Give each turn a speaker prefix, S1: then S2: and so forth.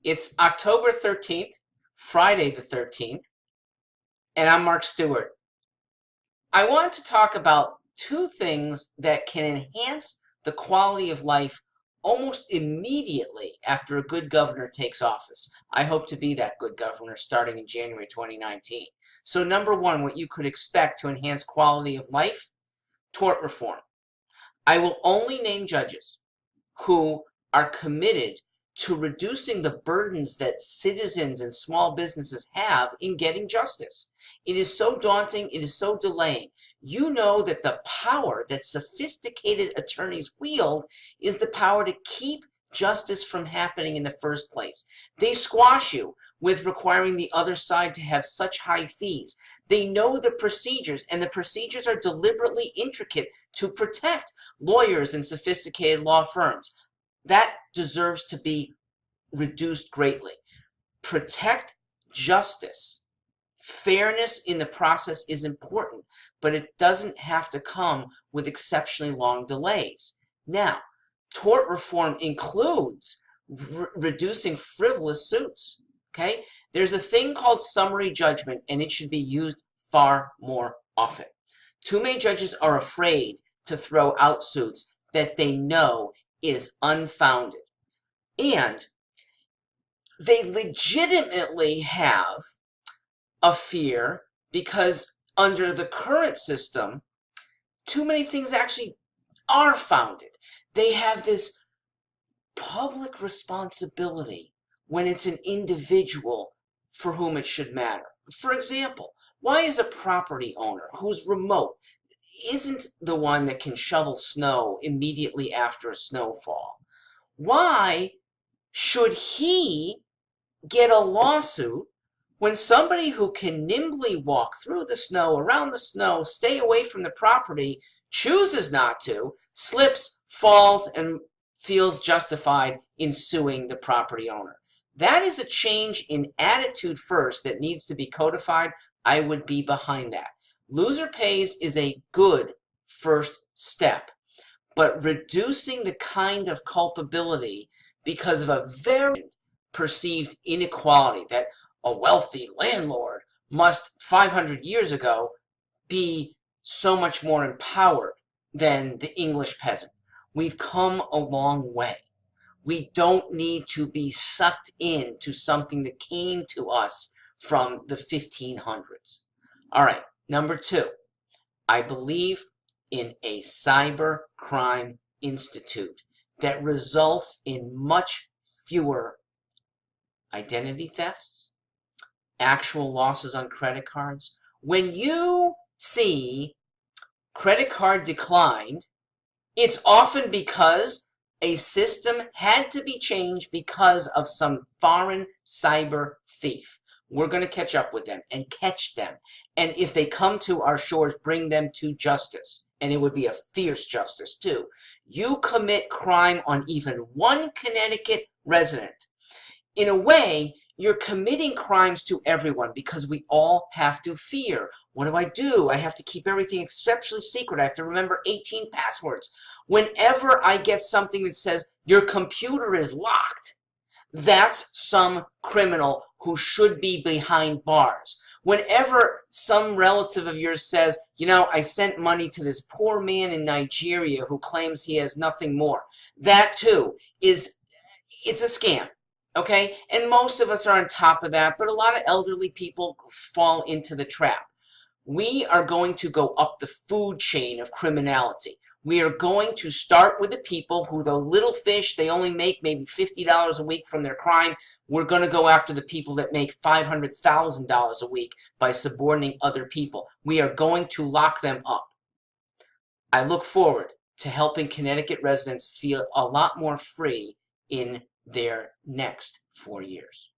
S1: It's October 13th, Friday the 13th, and I'm Mark Stewart. I wanted to talk about two things that can enhance the quality of life almost immediately after a good governor takes office. I hope to be that good governor starting in January 2019. So number one, what you could expect to enhance quality of life, tort reform. I will only name judges who are committed to reducing the burdens that citizens and small businesses have in getting justice. It is so daunting, it is so delaying. You know that the power that sophisticated attorneys wield is the power to keep justice from happening in the first place. They squash you with requiring the other side to have such high fees. They know the procedures, and the procedures are deliberately intricate to protect lawyers and sophisticated law firms. That deserves to be reduced greatly. Protect justice. Fairness in the process is important, but it doesn't have to come with exceptionally long delays. Now, tort reform includes reducing frivolous suits. Okay? There's a thing called summary judgment, and it should be used far more often. Too many judges are afraid to throw out suits that they know is unfounded. And they legitimately have a fear because under the current system, too many things actually are founded. They have this public responsibility when it's an individual for whom it should matter. For example, why is a property owner who's remote isn't the one that can shovel snow immediately after a snowfall? Why should he get a lawsuit when somebody who can nimbly walk through the snow, around the snow, stay away from the property, chooses not to, slips, falls, and feels justified in suing the property owner? That is a change in attitude first that needs to be codified. I would be behind that. Loser pays is a good first step, but reducing the kind of culpability because of a very perceived inequality that a wealthy landlord must 500 years ago be so much more empowered than the English peasant. We've come a long way. We don't need to be sucked into something that came to us from the 1500s. All right, number two, I believe in a cyber crime institute that results in much fewer identity thefts, actual losses on credit cards. When you see credit card declined, it's often because a system had to be changed because of some foreign cyber thief. We're going to catch up with them and catch them. And if they come to our shores, bring them to justice. And it would be a fierce justice, too. You commit crime on even one Connecticut resident. In a way, you're committing crimes to everyone because we all have to fear. What do? I have to keep everything exceptionally secret. I have to remember 18 passwords. Whenever I get something that says your computer is locked, that's some criminal who should be behind bars. Whenever some relative of yours says, you know, I sent money to this poor man in Nigeria who claims he has nothing more, that too it's a scam. Okay, and most of us are on top of that, but a lot of elderly people fall into the trap. We are going to go up the food chain of criminality. We are going to start with the people who, though little fish, they only make maybe $50 a week from their crime. We're going to go after the people that make $500,000 a week by suborning other people. We are going to lock them up. I look forward to helping Connecticut residents feel a lot more free in their next 4 years.